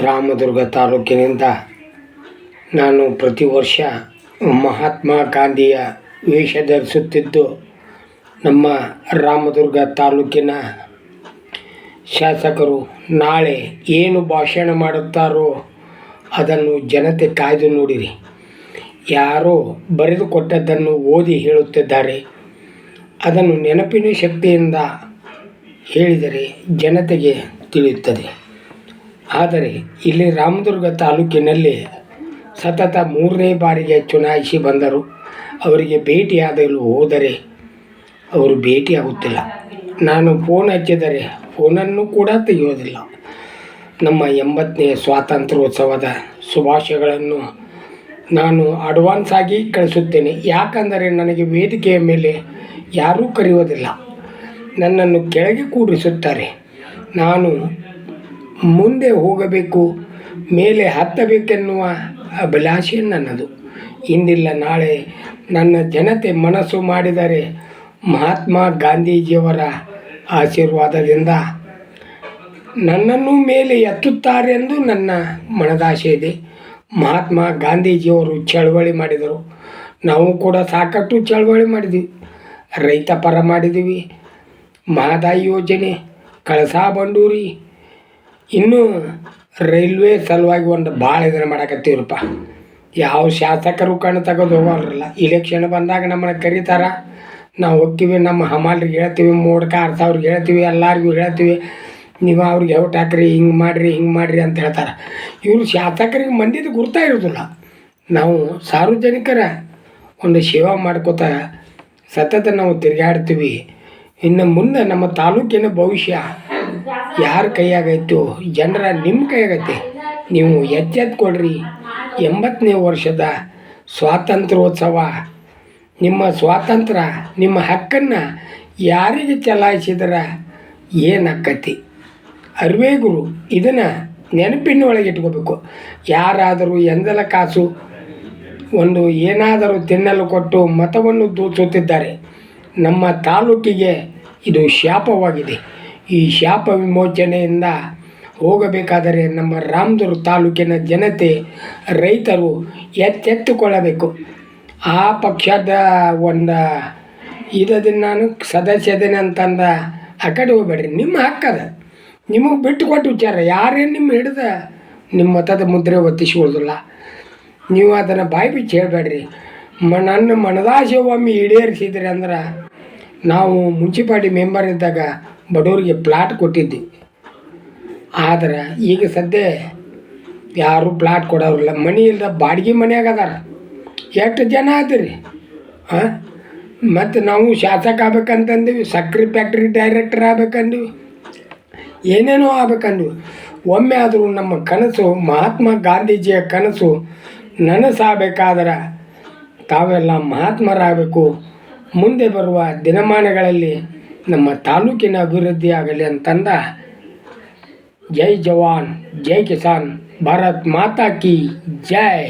ರಾಮದುರ್ಗ ತಾಲೂಕಿನಿಂದ ನಾನು ಪ್ರತಿ ವರ್ಷ ಮಹಾತ್ಮ ಗಾಂಧಿಯ ವೇಷ ಧರಿಸುತ್ತಿದ್ದು ನಮ್ಮ ರಾಮದುರ್ಗ ತಾಲೂಕಿನ ಶಾಸಕರು ನಾಳೆ ಏನು ಭಾಷಣ ಮಾಡುತ್ತಾರೋ ಅದನ್ನು ಜನತೆ ಕಾಯ್ದು ನೋಡಿರಿ. ಯಾರೋ ಬರೆದುಕೊಟ್ಟದ್ದನ್ನು ಓದಿ ಹೇಳುತ್ತಿದ್ದಾರೆ. ಅದನ್ನು ನೆನಪಿನ ಶಕ್ತಿಯಿಂದ ಹೇಳಿದರೆ ಜನತೆಗೆ ತಿಳಿಯುತ್ತದೆ. ಆದರೆ ಇಲ್ಲಿ ರಾಮದುರ್ಗ ತಾಲೂಕಿನಲ್ಲಿ ಸತತ 3ನೇ ಬಾರಿಗೆ ಚುನಾಯಿಸಿ ಬಂದರು. ಅವರಿಗೆ ಭೇಟಿಯಾಗಲು ಹೋದರೆ ಅವರು ಭೇಟಿಯಾಗುತ್ತಿಲ್ಲ. ನಾನು ಫೋನ್ ಹಚ್ಚಿದರೆ ಫೋನನ್ನು ಕೂಡ ತೆಗೆಯೋದಿಲ್ಲ. ನಮ್ಮ 80ನೇ ಸ್ವಾತಂತ್ರ್ಯೋತ್ಸವದ ಶುಭಾಶಯಗಳನ್ನು ನಾನು ಅಡ್ವಾನ್ಸ್ ಆಗಿ ಕಳಿಸುತ್ತೇನೆ. ಯಾಕಂದರೆ ನನಗೆ ವೇದಿಕೆಯ ಮೇಲೆ ಯಾರೂ ಕರೆಯೋದಿಲ್ಲ, ನನ್ನನ್ನು ಕೆಳಗೆ ಕೂರಿಸುತ್ತಾರೆ. ನಾನು ಮುಂದೆ ಹೋಗಬೇಕು, ಮೇಲೆ ಹತ್ತಬೇಕೆನ್ನುವ ಅಭಿಲಾಷೆ ನನ್ನದು. ಇಂದಿಲ್ಲ ನಾಳೆ ನನ್ನ ಜನತೆ ಮನಸ್ಸು ಮಾಡಿದರೆ ಮಹಾತ್ಮ ಗಾಂಧೀಜಿಯವರ ಆಶೀರ್ವಾದದಿಂದ ನನ್ನನ್ನು ಮೇಲೆ ಎತ್ತುತ್ತಾರೆಂದು ನನ್ನ ಮನದಾಶೆ ಇದೆ. ಮಹಾತ್ಮ ಗಾಂಧೀಜಿಯವರು ಚಳವಳಿ ಮಾಡಿದರು. ನಾವು ಕೂಡ ಸಾಕಷ್ಟು ಚಳವಳಿ ಮಾಡಿದ್ವಿ. ರೈತ ಪರ ಮಾಡಿದ್ದೀವಿ, ಮಹದಾಯಿ ಯೋಜನೆ, ಕಳಸಾ ಬಂಡೂರಿ, ಇನ್ನೂ ರೈಲ್ವೆ ಸಲುವಾಗಿ ಒಂದು ಭಾಳ ಇದನ್ನು ಮಾಡಕತ್ತೀವ್ರಪ್ಪ. ಯಾವ ಶಾಸಕರು ಕಣ್ಣು ತೆಗೆದು ಹೋಗಲ್ರಲ್ಲ. ಇಲೆಕ್ಷನ್ ಬಂದಾಗ ನಮ್ಮನ್ನು ಕರೀತಾರ, ನಾವು ಹೋಗ್ತೀವಿ, ನಮ್ಮ ಹಮಾಲ್ರಿಗೆ ಹೇಳ್ತೀವಿ, ಮೋಡ್ಕ 6000 ಹೇಳ್ತೀವಿ, ಎಲ್ಲರಿಗೂ ಹೇಳ್ತೀವಿ, ನೀವು ಅವ್ರಿಗೆ ಔಟ್ ಹಾಕ್ರಿ, ಹಿಂಗೆ ಮಾಡಿರಿ ಅಂತ ಹೇಳ್ತಾರೆ. ಇವರು ಶಾಸಕರಿಗೆ ಮಂದಿದು ಗುರ್ತಾ ಇರೋದಿಲ್ಲ. ನಾವು ಸಾರ್ವಜನಿಕರ ಒಂದು ಸೇವಾ ಮಾಡ್ಕೋತಾ ಸತತ ನಾವು ತಿರುಗಾಡ್ತೀವಿ. ಇನ್ನು ಮುಂದೆ ನಮ್ಮ ತಾಲೂಕಿನ ಭವಿಷ್ಯ ಯಾರ ಕೈಯಾಗೈತೋ, ಜನರ ನಿಮ್ಮ ಕೈಯಾಗೈತೆ. ನೀವು ಎಚ್ಚೆತ್ಕೊಳ್ರಿ. 80ನೇ ವರ್ಷದ ಸ್ವಾತಂತ್ರ್ಯೋತ್ಸವ, ನಿಮ್ಮ ಸ್ವಾತಂತ್ರ್ಯ, ನಿಮ್ಮ ಹಕ್ಕನ್ನು ಯಾರಿಗೆ ಚಲಾಯಿಸಿದ್ರೆ ಏನಾಕ್ಕತಿ? ಅರಿವೇ ಗುರು. ಇದನ್ನು ನೆನಪಿನೊಳಗೆ ಇಟ್ಕೋಬೇಕು. ಯಾರಾದರೂ ಎಂದಲ ಕಾಸು ಒಂದು ಏನಾದರೂ ತಿನ್ನಲು ಕೊಟ್ಟು ಮತವನ್ನು ದೂಸುತ್ತಿದ್ದಾರೆ. ನಮ್ಮ ತಾಲೂಕಿಗೆ ಇದು ಶಾಪವಾಗಿದೆ. ಈ ಶಾಪ ವಿಮೋಚನೆಯಿಂದ ಹೋಗಬೇಕಾದರೆ ನಮ್ಮ ರಾಮದುರ್ಗ ತಾಲೂಕಿನ ಜನತೆ, ರೈತರು ಎಚ್ಚೆತ್ತುಕೊಳ್ಳಬೇಕು. ಆ ಪಕ್ಷದ ಒಂದು ಇದನ್ನು ನಾನು ಸದಸ್ಯದೇನೆ ಅಂತಂದ ಆ ಕಡೆ ಹೋಗ್ಬೇಡ್ರಿ. ನಿಮ್ಮ ಹಕ್ಕದ, ನಿಮಗೆ ಬಿಟ್ಟು ಕೊಟ್ಟು ವಿಚಾರ. ಯಾರೇನು ನಿಮ್ಮ ಹಿಡ್ದ ನಿಮ್ಮ ಮತದ ಮುದ್ರೆ ಒತ್ತಿಸ್ಕೊಳ್ಳೋದಿಲ್ಲ. ನೀವು ಅದನ್ನು ಬಾಯಿ ಬಿಚ್ಚಿ ಹೇಳಬೇಡ್ರಿ. ನನ್ನ ಮನದಾಶೆ ಒಮ್ಮೆ ಈಡೇರಿಸಿದ್ರಿ ಅಂದ್ರೆ, ನಾವು ಮುನ್ಸಿಪಾಲ್ಟಿ ಮೆಂಬರ್ ಇದ್ದಾಗ ಬಡವರಿಗೆ ಪ್ಲಾಟ್ ಕೊಟ್ಟಿದ್ವಿ. ಆದ್ರೆ ಈಗ ಸದ್ಯ ಯಾರೂ ಪ್ಲಾಟ್ ಕೊಡೋರಿಲ್ಲ. ಮನೆ ಇಲ್ಲದ ಬಾಡಿಗೆ ಮನೆಯಾಗ ಅದಾರ. ಎಷ್ಟು ಜನ ಆದ್ರಿ? ಮತ್ತು ನಾವು ಶಾಸಕ ಆಗ್ಬೇಕಂತಂದೀವಿ, ಸಕ್ರೆ ಫ್ಯಾಕ್ಟ್ರಿ ಡೈರೆಕ್ಟರ್ ಆಗ್ಬೇಕಂದೀವಿ, ಏನೇನೋ ಆಗ್ಬೇಕಂದ್ವಿ. ಒಮ್ಮೆ ಆದರೂ ನಮ್ಮ ಕನಸು, ಮಹಾತ್ಮ ಗಾಂಧೀಜಿಯ ಕನಸು ನನಸಾಗಬೇಕಾದ್ರೆ ತಾವೆಲ್ಲ ಮಹಾತ್ಮರಾಗಬೇಕು. ಮುಂದೆ ಬರುವ ದಿನಮಾನಗಳಲ್ಲಿ ನಮ್ಮ ತಾಲೂಕಿನ ಅಭಿವೃದ್ಧಿ ಆಗಲಿ ಅಂತಂದ. ಜೈ ಜವಾನ್, ಜೈ ಕಿಸಾನ್, ಭಾರತ್ ಮಾತಾ ಕಿ ಜೈ.